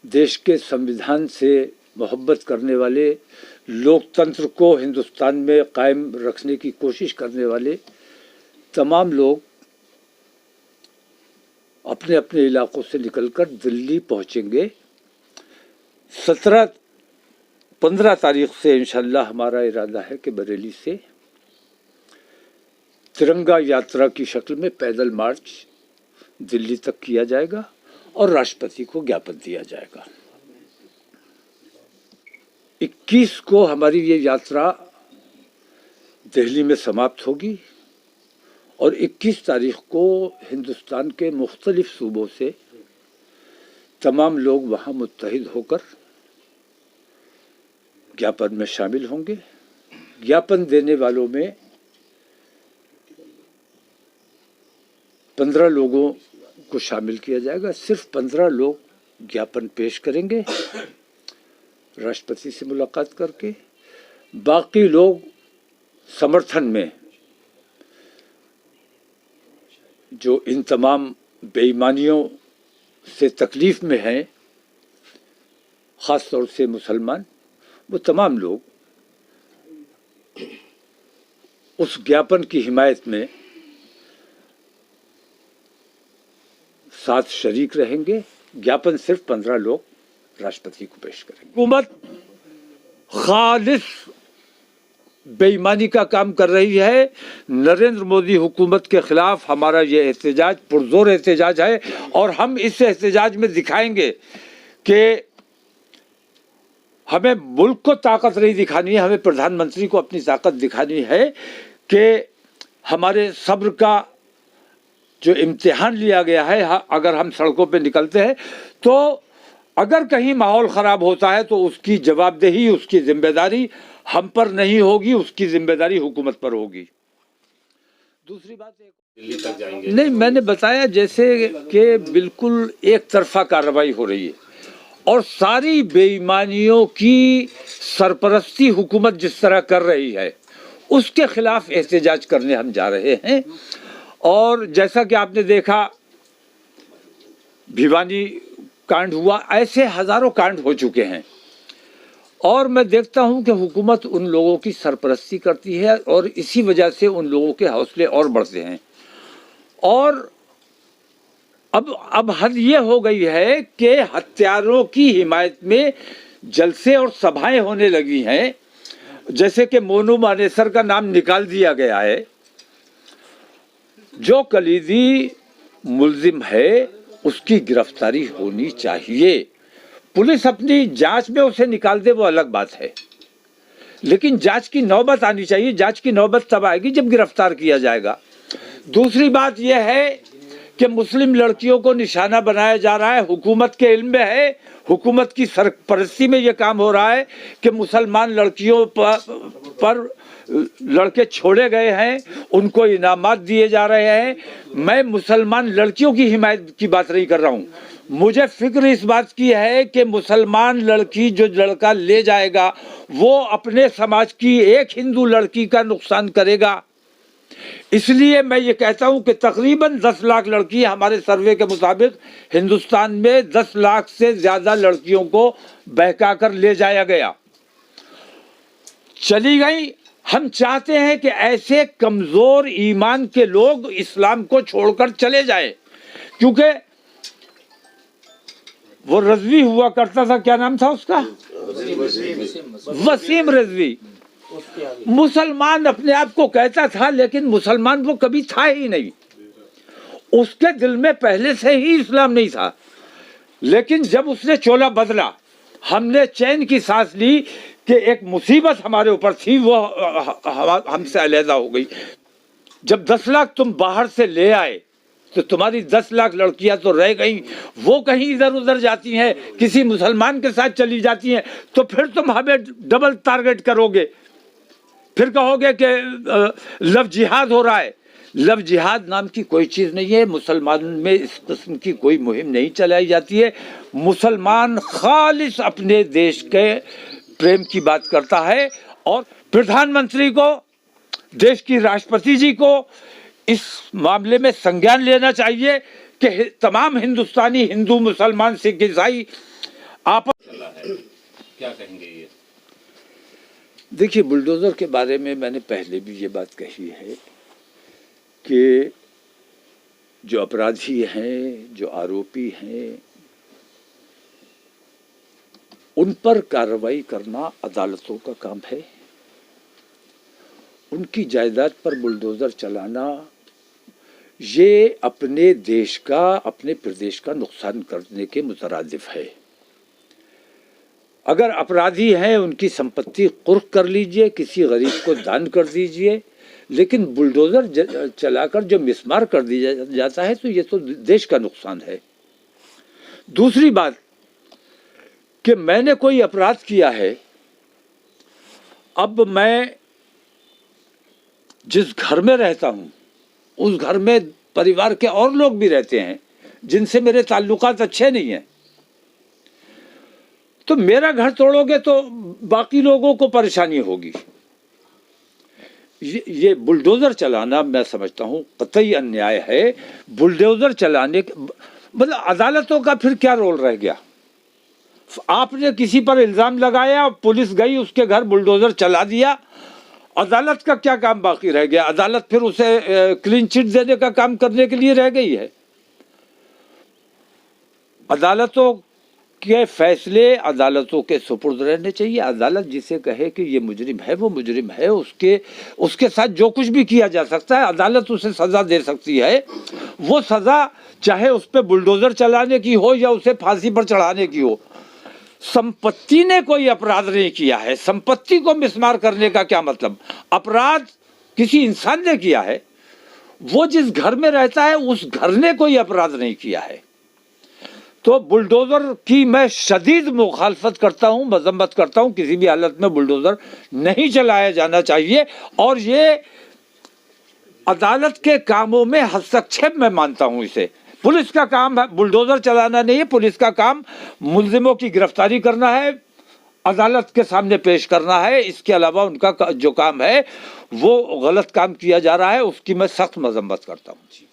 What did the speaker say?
देश के संविधान से मोहब्बत करने वाले, लोकतंत्र को हिंदुस्तान में कायम रखने की कोशिश करने वाले तमाम लोग अपने अपने इलाकों से निकलकर दिल्ली पहुंचेंगे। 15 तारीख से इंशाल्लाह हमारा इरादा है कि बरेली से तिरंगा यात्रा की शक्ल में पैदल मार्च दिल्ली तक किया जाएगा और राष्ट्रपति को ज्ञापन दिया जाएगा। 21 को हमारी ये यात्रा दिल्ली में समाप्त होगी और 21 तारीख को हिंदुस्तान के मुख्तलिफ सूबों से तमाम लोग वहाँ मुत्तहिद होकर ज्ञापन में शामिल होंगे। ज्ञापन देने वालों में 15 लोगों को शामिल किया जाएगा। सिर्फ 15 लोग ज्ञापन पेश करेंगे राष्ट्रपति से मुलाकात करके। बाकी लोग समर्थन में जो इन तमाम बेईमानियों से तकलीफ में हैं, ख़ास तौर से मुसलमान, वो तमाम लोग उस ज्ञापन की हिमायत में साथ शरीक रहेंगे। ज्ञापन सिर्फ 15 लोग राष्ट्रपति को पेश करेंगे। हुकूमत खालिस बेईमानी का काम कर रही है। नरेंद्र मोदी हुकूमत के खिलाफ हमारा ये एहतजाज पुरजोर एहतजाज है और हम इस एहतजाज में दिखाएंगे कि हमें मुल्क को ताकत नहीं दिखानी है, हमें प्रधानमंत्री को अपनी ताकत दिखानी है कि हमारे सब्र का जो इम्तिहान लिया गया है, अगर हम सड़कों पे निकलते हैं तो अगर कहीं माहौल ख़राब होता है तो उसकी जवाबदेही, उसकी जिम्मेदारी हम पर नहीं होगी, उसकी जिम्मेदारी हुकूमत पर होगी। दूसरी बात दिल्ली तक जाएंगे नहीं, मैंने बताया जैसे कि बिल्कुल एक तरफा कार्रवाई हो रही है और सारी बेईमानियों की सरपरस्ती हुकूमत जिस तरह कर रही है उसके खिलाफ एहतजाज करने हम जा रहे हैं। और जैसा कि आपने देखा भिवानी कांड हुआ, ऐसे हजारों कांड हो चुके हैं और मैं देखता हूं कि हुकूमत उन लोगों की सरपरस्ती करती है और इसी वजह से उन लोगों के हौसले और बढ़ते हैं। और अब हद ये हो गई है कि हत्यारों की हिमायत में जलसे और सभाएं होने लगी हैं। जैसे कि मोनू मानेसर का नाम निकाल दिया गया है, जो कलीदी मुल्जिम है उसकी गिरफ्तारी होनी चाहिए। पुलिस अपनी जांच में उसे निकाल दे वो अलग बात है, लेकिन जांच की नौबत आनी चाहिए। जांच की नौबत तब आएगी जब गिरफ्तार किया जाएगा। दूसरी बात यह है कि मुस्लिम लड़कियों को निशाना बनाया जा रहा है। हुकूमत के इल्म में है, हुकूमत की सरपरस्ती में यह काम हो रहा है कि मुसलमान लड़कियों पर लड़के छोड़े गए हैं, उनको इनामात दिए जा रहे हैं। मैं मुसलमान लड़कियों की हिमायत की बात नहीं कर रहा हूँ, मुझे फिक्र इस बात की है कि मुसलमान लड़की जो लड़का ले जाएगा वो अपने समाज की एक हिंदू लड़की का नुकसान करेगा। इसलिए मैं ये कहता हूं कि तकरीबन 10 लाख लड़की, हमारे सर्वे के मुताबिक हिंदुस्तान में 10 लाख से ज्यादा लड़कियों को बहकाकर ले जाया गया, चली गई। हम चाहते हैं कि ऐसे कमजोर ईमान के लोग इस्लाम को छोड़कर चले जाएं, क्योंकि वो रज़वी हुआ करता था, क्या नाम था उसका, वसीम रज़वी। मुसलमान अपने आप को कहता था, लेकिन मुसलमान वो कभी था ही नहीं। उसके दिल में पहले से ही इस्लाम नहीं था, लेकिन जब उसने चोला बदला, हमने चैन की सांस ली कि एक मुसीबत हमारे ऊपर थी, वो हमसे अलहदा हो गई। जब 10 लाख तुम बाहर से ले आए तो तुम्हारी 10 लाख लड़कियां तो रह गई, वो कहीं इधर उधर जाती हैं, किसी मुसलमान के साथ चली जाती हैं, तो फिर तुम हमें डबल टारगेट करोगे, फिर कहोगे कि लव जिहाद हो रहा है। लव जिहाद नाम की कोई चीज़ नहीं है, मुसलमान में इस किस्म की कोई मुहिम नहीं चलाई जाती है। मुसलमान खालिस अपने देश के प्रेम की बात करता है और प्रधानमंत्री को, देश की राष्ट्रपति जी को इस मामले में संज्ञान लेना चाहिए कि तमाम हिंदुस्तानी, हिंदू, मुसलमान, सिख, ईसाई आप चला है, क्या कहेंगे ये? देखिए, बुलडोज़र के बारे में मैंने पहले भी ये बात कही है कि जो अपराधी हैं, जो आरोपी हैं, उन पर कार्रवाई करना अदालतों का काम है। उनकी जायदाद पर बुलडोज़र चलाना ये अपने देश का, अपने प्रदेश का नुकसान करने के मुतरादिफ है। अगर अपराधी हैं, उनकी संपत्ति कुर्क कर लीजिए, किसी गरीब को दान कर दीजिए, लेकिन बुलडोज़र चलाकर जो मिसमार कर दिया जाता है तो ये तो देश का नुकसान है। दूसरी बात कि मैंने कोई अपराध किया है, अब मैं जिस घर में रहता हूँ उस घर में परिवार के और लोग भी रहते हैं जिनसे मेरे ताल्लुकात अच्छे नहीं हैं, तो मेरा घर तोड़ोगे तो बाकी लोगों को परेशानी होगी। ये बुलडोज़र चलाना मैं समझता हूँ कतई अन्याय है। बुलडोज़र चलाने मतलब अदालतों का फिर क्या रोल रह गया? आपने किसी पर इल्ज़ाम लगाया, पुलिस गई, उसके घर बुलडोज़र चला दिया, अदालत का क्या काम बाकी रह गया? अदालत फिर उसे क्लीन चिट देने का काम करने के लिए रह गई है। अदालतों के फैसले अदालतों के सुपुर्द रहने चाहिए। अदालत जिसे कहे कि ये मुजरिम है वो मुजरिम है, उसके साथ जो कुछ भी किया जा सकता है अदालत उसे सज़ा दे सकती है। वो सज़ा चाहे उस पर बुलडोज़र चलाने की हो या उसे फांसी पर चढ़ाने की हो। संपत्ति ने कोई अपराध नहीं किया है, संपत्ति को मिसमार करने का क्या मतलब? अपराध किसी इंसान ने किया है, वो जिस घर में रहता है उस घर ने कोई अपराध नहीं किया है। तो बुलडोज़र की मैं शदीद मुखालफत करता हूँ, मजम्मत करता हूँ। किसी भी हालत में बुलडोज़र नहीं चलाया जाना चाहिए और ये अदालत के कामों में हस्तक्षेप मैं मानता हूँ इसे। पुलिस का काम है बुलडोज़र चलाना नहीं है, पुलिस का काम मुल्जिमों की गिरफ्तारी करना है, अदालत के सामने पेश करना है। इसके अलावा उनका जो काम है वो गलत काम किया जा रहा है, उसकी मैं सख्त मजम्मत करता हूँ।